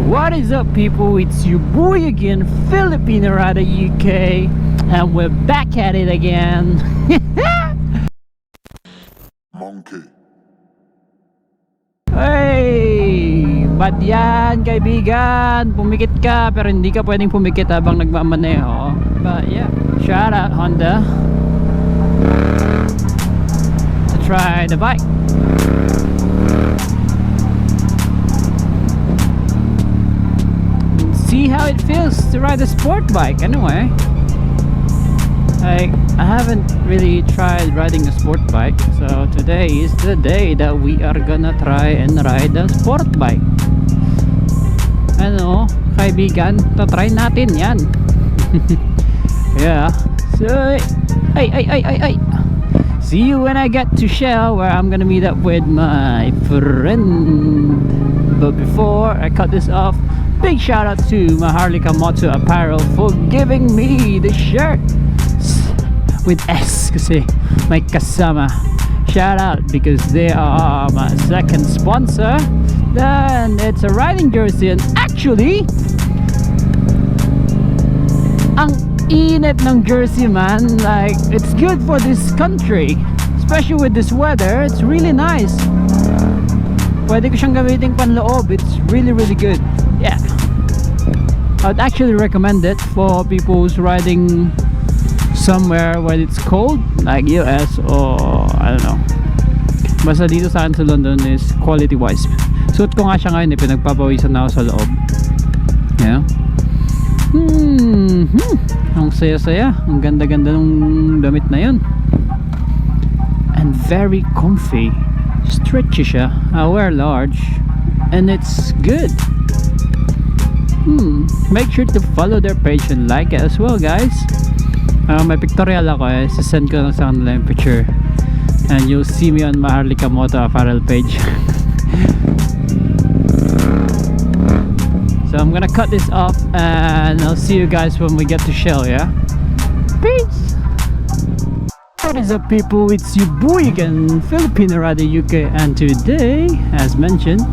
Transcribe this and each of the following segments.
What is up, people? It's your boy again, Filipino Rider UK, and we're back at it again. Monkey. Hey! Bad yan, kaibigan. Pumikit ka, pero hindi ka pwedeng pumikit habang nagmamaneho. But yeah, shout out Honda to try the bike. See how it feels to ride a sport bike anyway. Like, I haven't really tried riding a sport bike, so today is the day that we are gonna try and ride a sport bike. Ano, kaibigan, try natin yan. Yeah, so ay. See you when I get to Shell, where I'm gonna meet up with my friend. But before I cut this off, big shout out to my Harley Kamoto Apparel for giving me the shirt with S kasi may kasama. Shout out because they are my second sponsor. Then it's a riding jersey, and actually ang init ng jersey, man. Like, it's good for this country, especially with this weather. It's really nice. Pwede ko siyang gamitin panloob. It's really good. Yeah, I'd actually recommend it for people who's riding somewhere where it's cold, like US or I don't know. Basta dito sa akin sa London is quality wise. Suot ko nga siya ngayon, pinagpapawisan na ako sa loob. Yeah. Ang saya-saya. Ang ganda-ganda ng damit na yun. And very comfy. Stretchy siya. I wear large and it's good. Make sure to follow their page and like it as well, guys. May pictorial ako eh. Send ko lang sa kanila yung picture, and you'll see me on my Harley Kamoto Apparel page. So I'm gonna cut this off, and I'll see you guys when we get to Shell. Yeah, peace. What is up, people? It's your boy again, Filipino Rider UK, and today, as mentioned,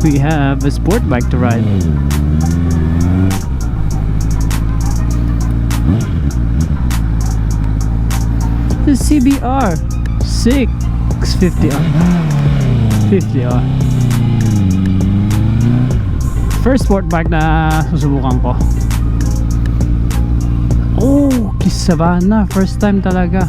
we have a sport bike to ride. The CBR650R. 50R. First sport bike na susubukan ko. Oh, Savannah. First time talaga.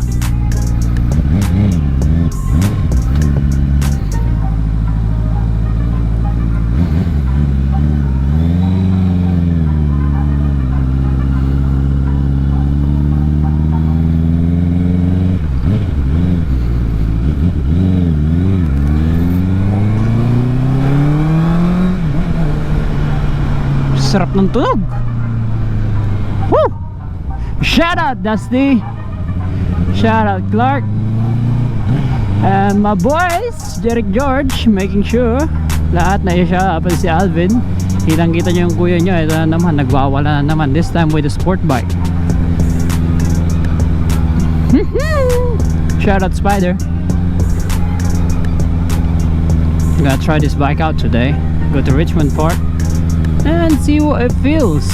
Sarap ng tunog. Woo! Shout out Dusty, shout out Clark, and my boys Jerick George, making sure lahat na siya, apal si Alvin. Kitang kita nyo yung kuya nyo. Ito na naman, nagwawala na naman, this time with a sport bike. Shout out Spider. I'm gonna try this bike out today. Go to Richmond Park and see what it feels.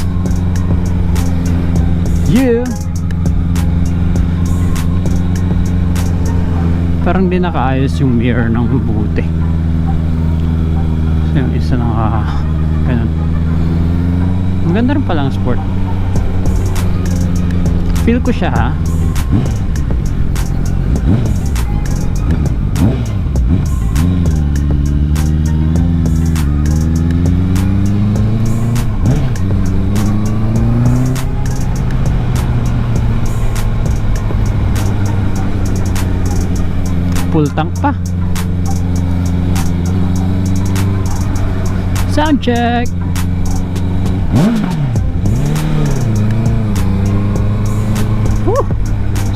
Yeah. Parang di nakaayos yung mirror ng buti. So yung isa ganun. Maganda rin palang sport. Feel ko siya, ha. Full tank pa. Sound check.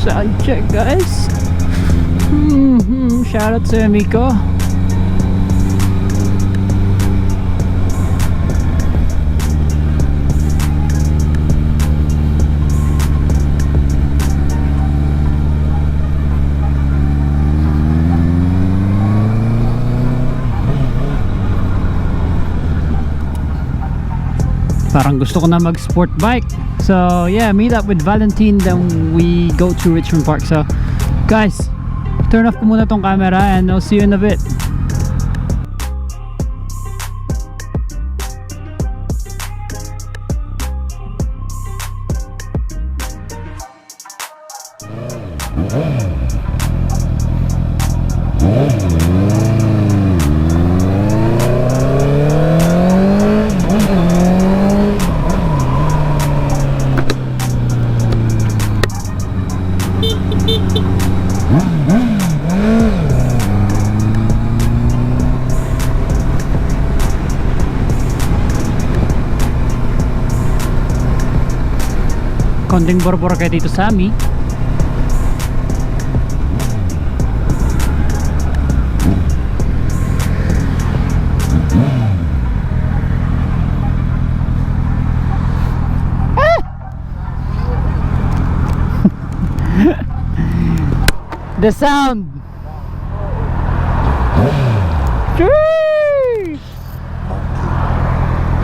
Sound check, guys. Shout out to Miko. Parang gusto ko na mag sport bike. So yeah, meet up with Valentine, then we go to Richmond Park. So guys, turn off ko muna tong camera and I'll see you in a bit. Konting borbor kayo dito sa amin. The sound.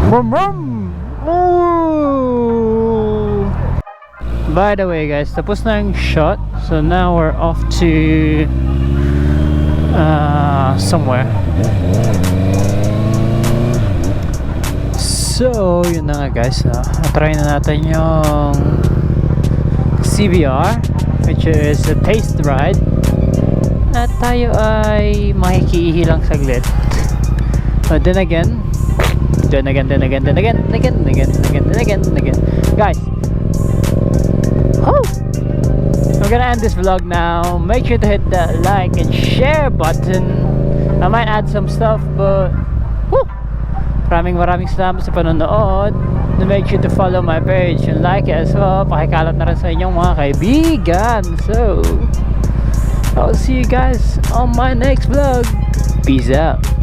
Vroom vroom. Ooh. By the way guys, tapos na yung shot. So now we're off to somewhere. So yun na nga guys, try na natin yung CBR, which is a taste ride. At tayo ay makikiihi lang saglit. But then again, guys, I'm gonna end this vlog now. Make sure to hit that like and share button. I might add some stuff, but maraming salamat sa panonood. Make sure to follow my page and like it as well. Pakikalat na rin sa inyong mga kaibigan. So I'll see you guys on my next vlog. Peace out.